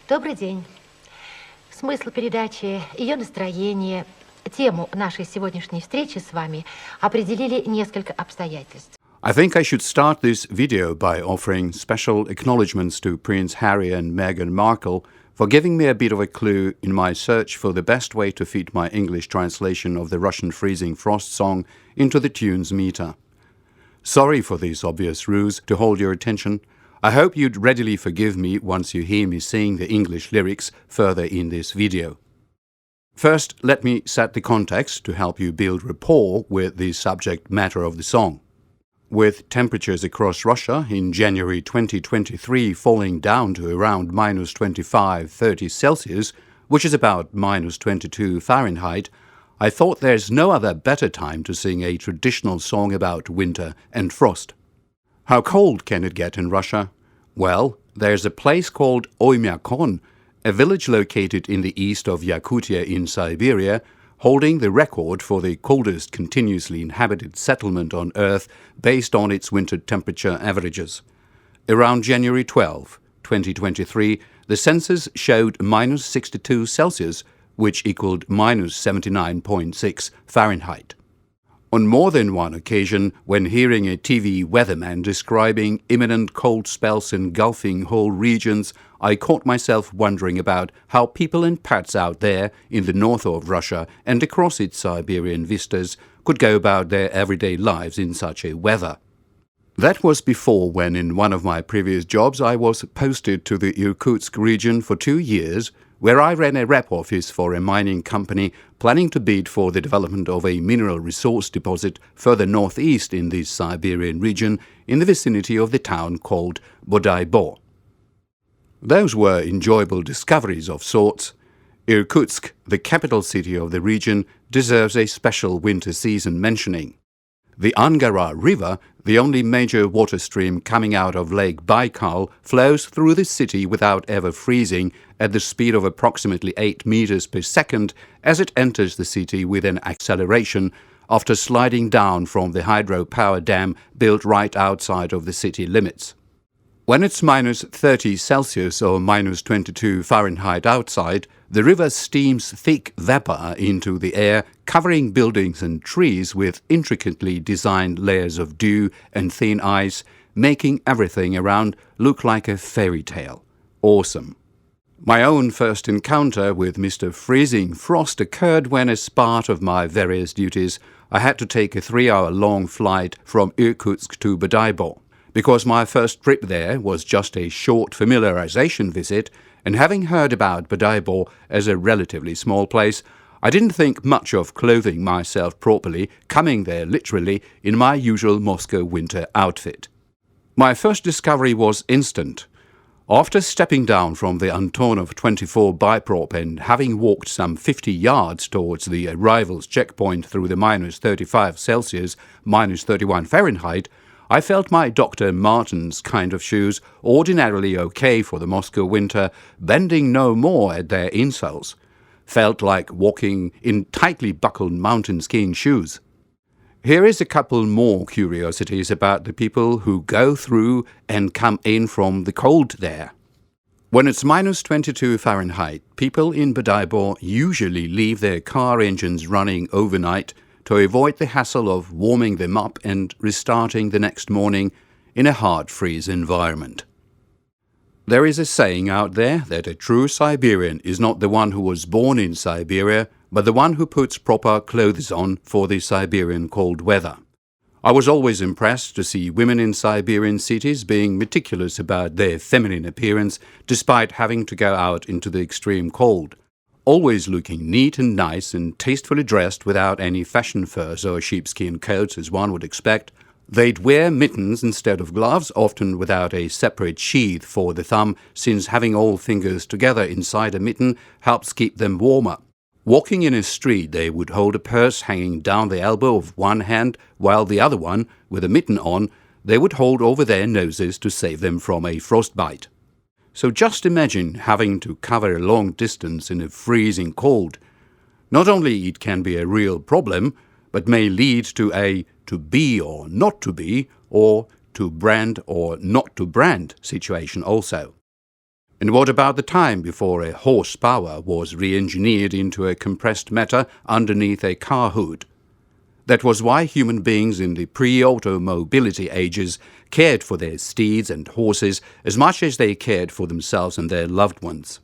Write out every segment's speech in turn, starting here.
Добрый день. Смысл передачи, ее настроение, тему нашей сегодняшней встречи с вами определили несколько обстоятельств. I think I should start this video by offering special acknowledgements to Prince Harry and Meghan Markle for giving me a bit of a clue in my search for the best way to fit my English translation of the Russian freezing frost song into the tune's meter. Sorry for this obvious ruse to hold your attention. I hope you'd readily forgive me once you hear me sing the English lyrics further in this video. First, let me set the context to help you build rapport with the subject matter of the song. With temperatures across Russia in January 2023 falling down to around minus 25-30 Celsius, which is about minus 22 Fahrenheit, I thought there's no other better time to sing a traditional song about winter and frost. How cold can it get in Russia? Well, there's a place called Oymyakon, a village located in the east of Yakutia in Siberia, holding the record for the coldest continuously inhabited settlement on Earth based on its winter temperature averages. Around January 12, 2023, the census showed minus 62 Celsius, which equaled minus 79.6 Fahrenheit. On more than one occasion, when hearing a TV weatherman describing imminent cold spells engulfing whole regions, I caught myself wondering about how people and pets out there in the north of Russia and across its Siberian vistas could go about their everyday lives in such a weather. That was before when in one of my previous jobs I was posted to the Irkutsk region for 2 years, where I ran a rep office for a mining company planning to bid for the development of a mineral resource deposit further northeast in the Siberian region in the vicinity of the town called Bodaibo. Those were enjoyable discoveries of sorts. Irkutsk, the capital city of the region, deserves a special winter season mentioning. The Angara River, the only major water stream coming out of Lake Baikal, flows through the city without ever freezing at the speed of approximately 8 meters per second as it enters the city with an acceleration after sliding down from the hydropower dam built right outside of the city limits. When it's minus 30 Celsius or minus 22 Fahrenheit outside, the river steams thick vapor into the air, covering buildings and trees with intricately designed layers of dew and thin ice, making everything around look like a fairy tale. Awesome. My own first encounter with Mr. Freezing Frost occurred when, as part of my various duties, I had to take a 3-hour-long flight from Irkutsk to Bodaibo. Because my first trip there was just a short familiarization visit, and having heard about Bodaibo as a relatively small place, I didn't think much of clothing myself properly, coming there literally in my usual Moscow winter outfit. My first discovery was instant. After stepping down from the Antonov 24 biprop and having walked some 50 yards towards the arrivals checkpoint through the minus 35 Celsius, minus 31 Fahrenheit, I felt my Dr. Martens kind of shoes, ordinarily okay for the Moscow winter, bending no more at their insoles. Felt like walking in tightly buckled mountain skiing shoes. Here is a couple more curiosities about the people who go through and come in from the cold there. When it's minus 22 Fahrenheit, people in Bodaibo usually leave their car engines running overnight to avoid the hassle of warming them up and restarting the next morning in a hard freeze environment. There is a saying out there that a true Siberian is not the one who was born in Siberia, but the one who puts proper clothes on for the Siberian cold weather. I was always impressed to see women in Siberian cities being meticulous about their feminine appearance despite having to go out into the extreme cold. Always looking neat and nice and tastefully dressed without any fashion furs or sheepskin coats as one would expect. They'd wear mittens instead of gloves, often without a separate sheath for the thumb, since having all fingers together inside a mitten helps keep them warmer. Walking in a street, they would hold a purse hanging down the elbow of one hand, while the other one, with a mitten on, they would hold over their noses to save them from a frostbite. So just imagine having to cover a long distance in a freezing cold. Not only it can be a real problem, but may lead to a to be or not to be, or to brand or not to brand situation also. And what about the time before a horsepower was re-engineered into a compressed matter underneath a car hood? That was why human beings in the pre-auto-mobility ages cared for their steeds and horses as much as they cared for themselves and their loved ones.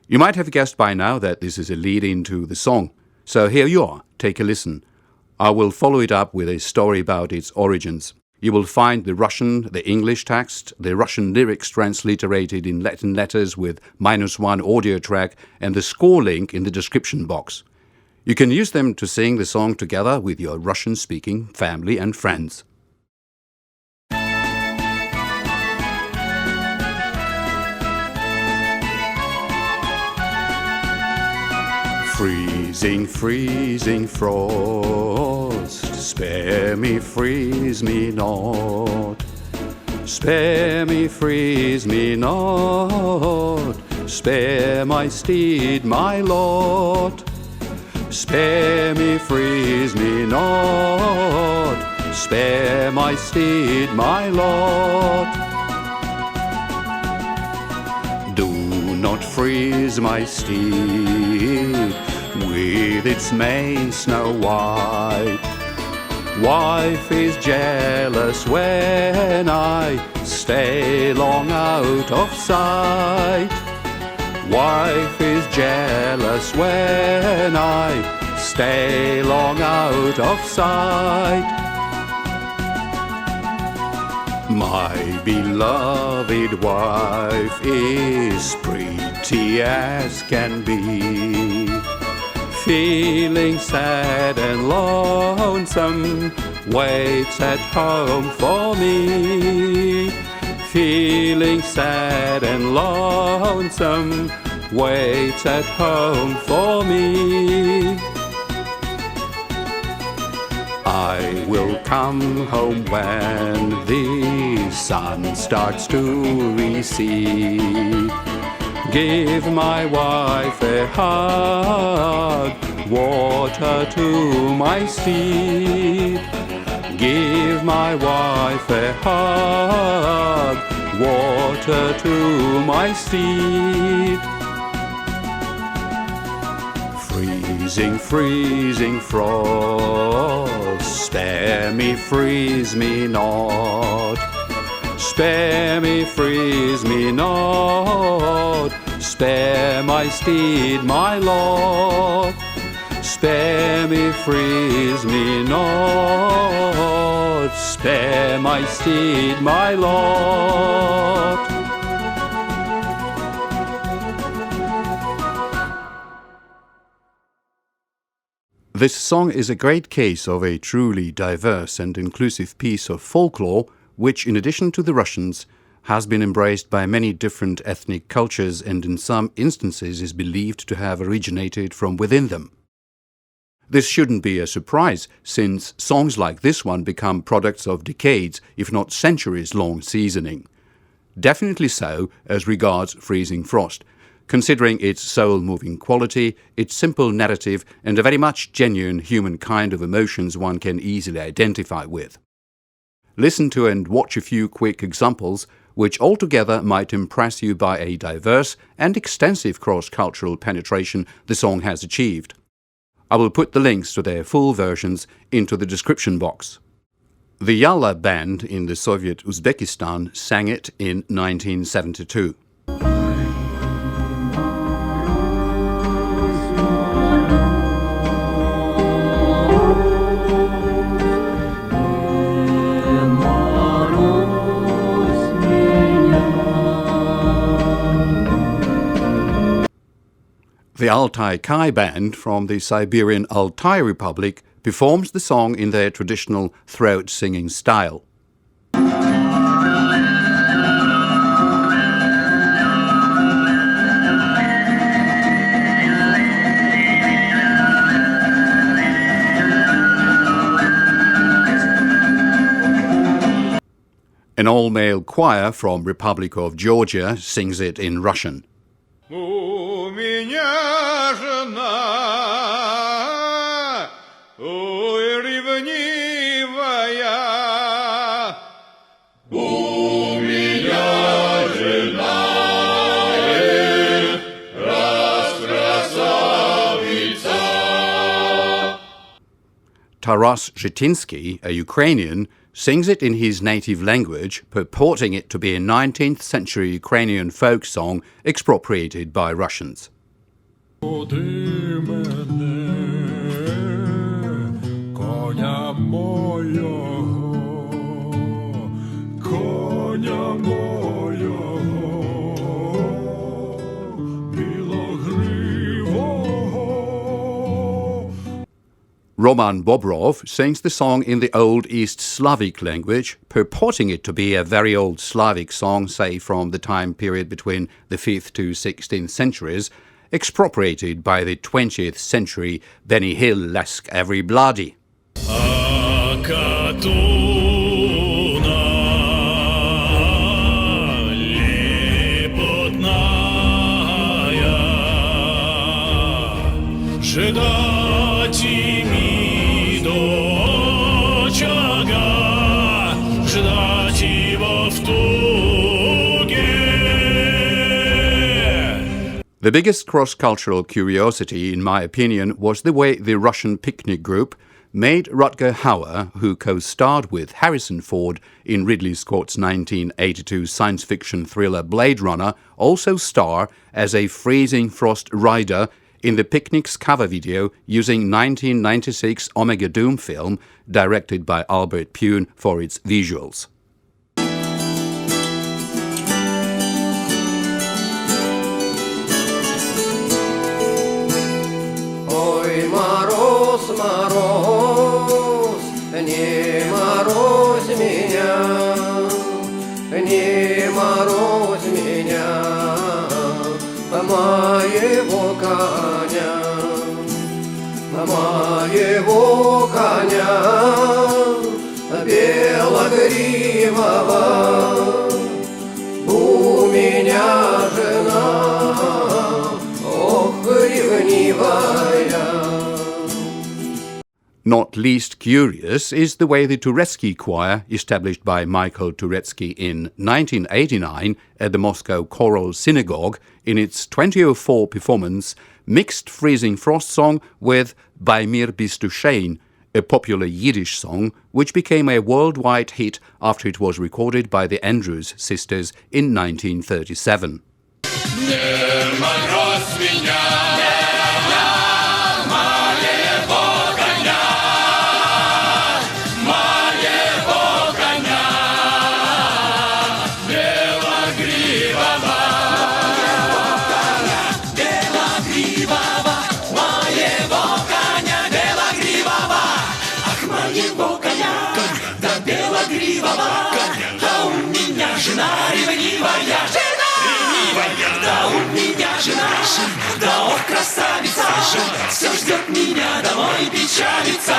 You might have guessed by now that this is a lead into the song, so here you are, take a listen. I will follow it up with a story about its origins. You will find the Russian, the English text, the Russian lyrics transliterated in Latin letters with -1 audio track, and the score link in the description box. You can use them to sing the song together with your Russian-speaking family and friends. Freezing, freezing frost, spare me, freeze me not. Spare me, freeze me not. Spare my steed, my lot. Spare me, freeze me not. Spare my steed, my lot. Do not freeze my steed with its mane snow white. Wife is jealous when I stay long out of sight. Wife is jealous when I stay long out of sight. My beloved wife is pretty as can be, feeling sad and lonesome, waits at home for me. Feeling sad and lonesome, waits at home for me. I will come home when the sun starts to recede. Give my wife a hug, water to my steed. Give my wife a hug, water to my steed. Freezing, freezing frost, spare me, freeze me not. Spare me, freeze me not. Spare my steed, my lot. Spare me, freeze me not. Spare my steed, my lot. This song is a great case of a truly diverse and inclusive piece of folklore which, in addition to the Russians, has been embraced by many different ethnic cultures and in some instances is believed to have originated from within them. This shouldn't be a surprise, since songs like this one become products of decades, if not centuries-long seasoning. Definitely so as regards Freezing Frost, considering its soul-moving quality, its simple narrative, and a very much genuine human kind of emotions one can easily identify with. Listen to and watch a few quick examples which altogether might impress you by a diverse and extensive cross-cultural penetration the song has achieved. I will put the links to their full versions into the description box. The Yalla band in the Soviet Uzbekistan sang it in 1972. The Altai Kai band from the Siberian Altai Republic performs the song in their traditional throat singing style. An all-male choir from Republic of Georgia sings it in Russian. Меня жена, ой, ревнивая. У меня жена Taras Zhitinsky, a Ukrainian, sings it in his native language, purporting it to be a 19th century Ukrainian folk song expropriated by Russians. Roman Bobrov sings the song in the Old East Slavic language, purporting it to be a very old Slavic song, say from the time period between the 5th to 16th centuries, expropriated by the 20th century Benny Hill-esque Everybloody. The biggest cross-cultural curiosity, in my opinion, was the way the Russian picnic group made Rutger Hauer, who co-starred with Harrison Ford in Ridley Scott's 1982 science fiction thriller Blade Runner, also star as a freezing frost rider in the Picnic's cover video using 1996 Omega Doom film directed by Albert Pune for its visuals. Ой, мороз, мороз, не морозь меня, не морозь меня, моего коня, белогривого, у меня жена, ох, ревнивая. Not least curious is the way the Turetsky choir, established by Michael Turetsky in 1989 at the Moscow Choral Synagogue, in its 2004 performance, mixed Freezing Frost song with Bei mir bist du schön, a popular Yiddish song which became a worldwide hit after it was recorded by the Andrews Sisters in 1937. Да у меня жена ревнивая, да у меня жена, да ох, красавица, все ждет меня домой, печалится,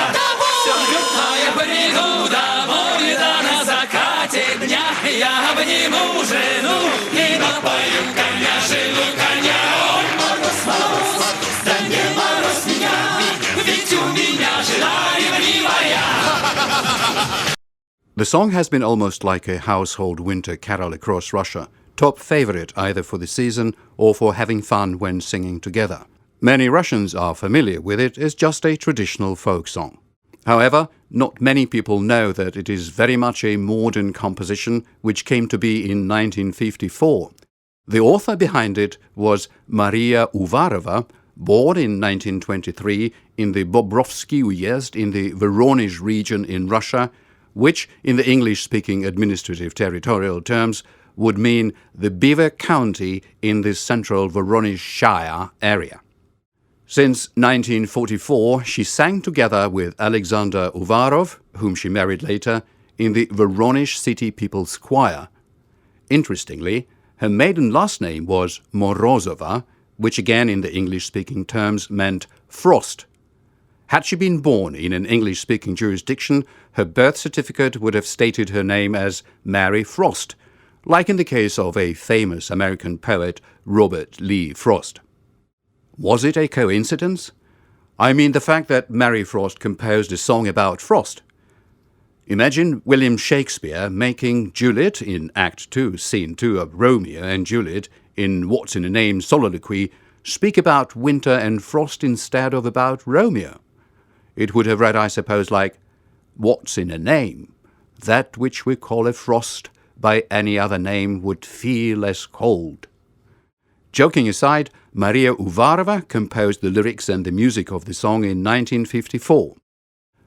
все ждет, а я приду домой, да на закате дня я обниму жену и напою коня, жену коня. Ой, мороз, мороз, да не мороз меня, ведь у меня жена ревнивая. The song has been almost like a household winter carol across Russia, top favorite either for the season or for having fun when singing together. Many Russians are familiar with it as just a traditional folk song. However, not many people know that it is very much a modern composition which came to be in 1954. The author behind it was Maria Uvarova, born in 1923 in the Bobrovsky Uyezd in the Voronezh region in Russia, which, in the English-speaking administrative territorial terms, would mean the Beaver County in the central Voronezh Shire area. Since 1944, she sang together with Alexander Uvarov, whom she married later, in the Voronezh City People's Choir. Interestingly, her maiden last name was Morozova, which again in the English-speaking terms meant frost. Had she been born in an English-speaking jurisdiction, her birth certificate would have stated her name as Mary Frost, like in the case of a famous American poet, Robert Lee Frost. Was it a coincidence? I mean the fact that Mary Frost composed a song about frost. Imagine William Shakespeare making Juliet in Act 2, Scene 2 of Romeo and Juliet in What's in a Name soliloquy speak about winter and frost instead of about Romeo. It would have read, I suppose, like, "What's in a name? That which we call a frost by any other name would feel as cold." Joking aside, Maria Uvarova composed the lyrics and the music of the song in 1954.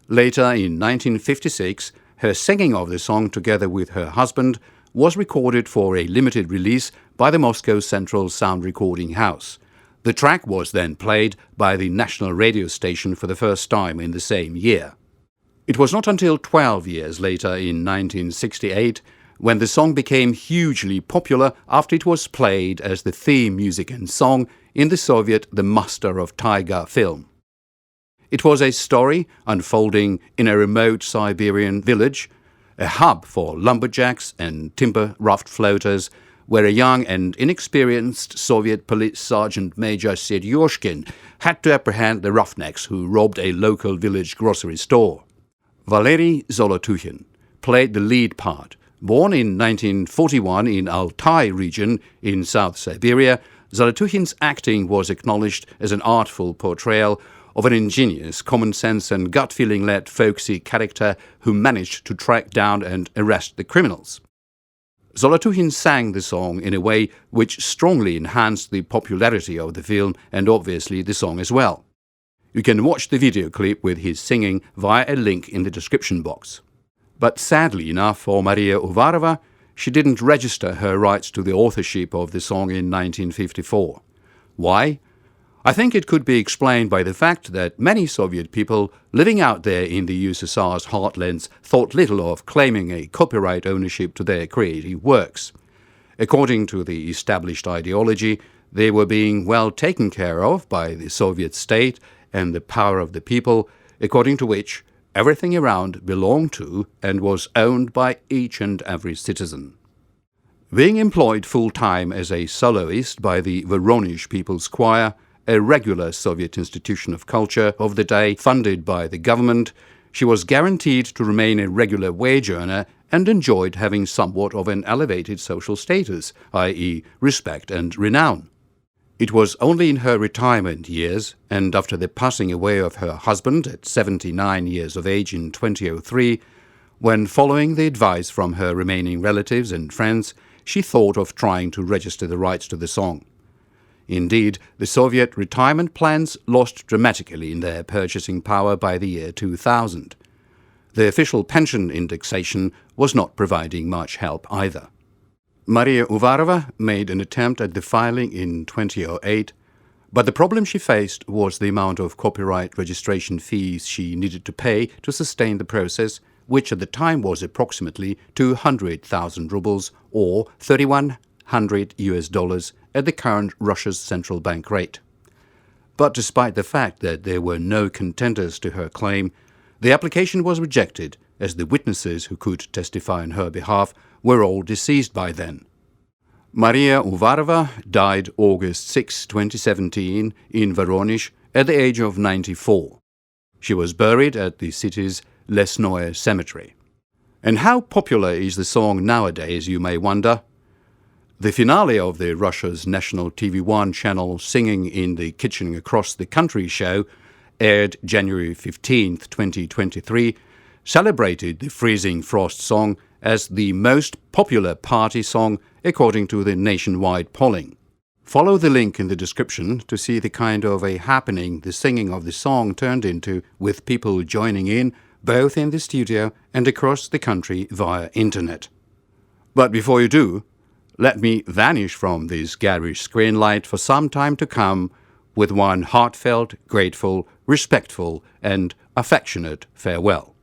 Later, in 1956, her singing of the song together with her husband was recorded for a limited release by the Moscow Central Sound Recording House. The track was then played by the national radio station for the first time in the same year. It was not until 12 years later, in 1968, when the song became hugely popular after it was played as the theme music and song in the Soviet The Master of Taiga film. It was a story unfolding in a remote Siberian village, a hub for lumberjacks and timber raft floaters, where a young and inexperienced Soviet police sergeant Major Sedyoshkin had to apprehend the roughnecks who robbed a local village grocery store. Valery Zolotukhin played the lead part. Born in 1941 in Altai region in South Siberia, Zolotukhin's acting was acknowledged as an artful portrayal of an ingenious, common-sense and gut-feeling-led folksy character who managed to track down and arrest the criminals. Zolotukhin sang the song in a way which strongly enhanced the popularity of the film and obviously the song as well. You can watch the video clip with his singing via a link in the description box. But sadly enough for Maria Uvarova, she didn't register her rights to the authorship of the song in 1954. Why? I think it could be explained by the fact that many Soviet people living out there in the USSR's heartlands thought little of claiming a copyright ownership to their creative works. According to the established ideology, they were being well taken care of by the Soviet state and the power of the people, according to which everything around belonged to and was owned by each and every citizen. Being employed full-time as a soloist by the Voronezh People's Choir, a regular Soviet institution of culture of the day funded by the government, she was guaranteed to remain a regular wage earner and enjoyed having somewhat of an elevated social status, i.e. respect and renown. It was only in her retirement years, and after the passing away of her husband at 79 years of age in 2003, when, following the advice from her remaining relatives and friends, she thought of trying to register the rights to the song. Indeed, the Soviet retirement plans lost dramatically in their purchasing power by the year 2000. The official pension indexation was not providing much help either. Maria Uvarova made an attempt at the filing in 2008, but the problem she faced was the amount of copyright registration fees she needed to pay to sustain the process, which at the time was approximately 200,000 rubles or $3,100 at the current Russia's central bank rate. But despite the fact that there were no contenders to her claim, the application was rejected as the witnesses who could testify on her behalf were all deceased by then. Maria Uvarova died August 6, 2017 in Voronezh at the age of 94. She was buried at the city's Lesnoye Cemetery. And how popular is the song nowadays, you may wonder? The finale of the Russia's national TV1 channel Singing in the Kitchen Across the Country show, aired January 15, 2023, celebrated the Freezing Frost song as the most popular party song according to the nationwide polling. Follow the link in the description to see the kind of a happening the singing of the song turned into, with people joining in both in the studio and across the country via internet. But before you do, let me vanish from this garish screen light for some time to come with one heartfelt, grateful, respectful and affectionate farewell.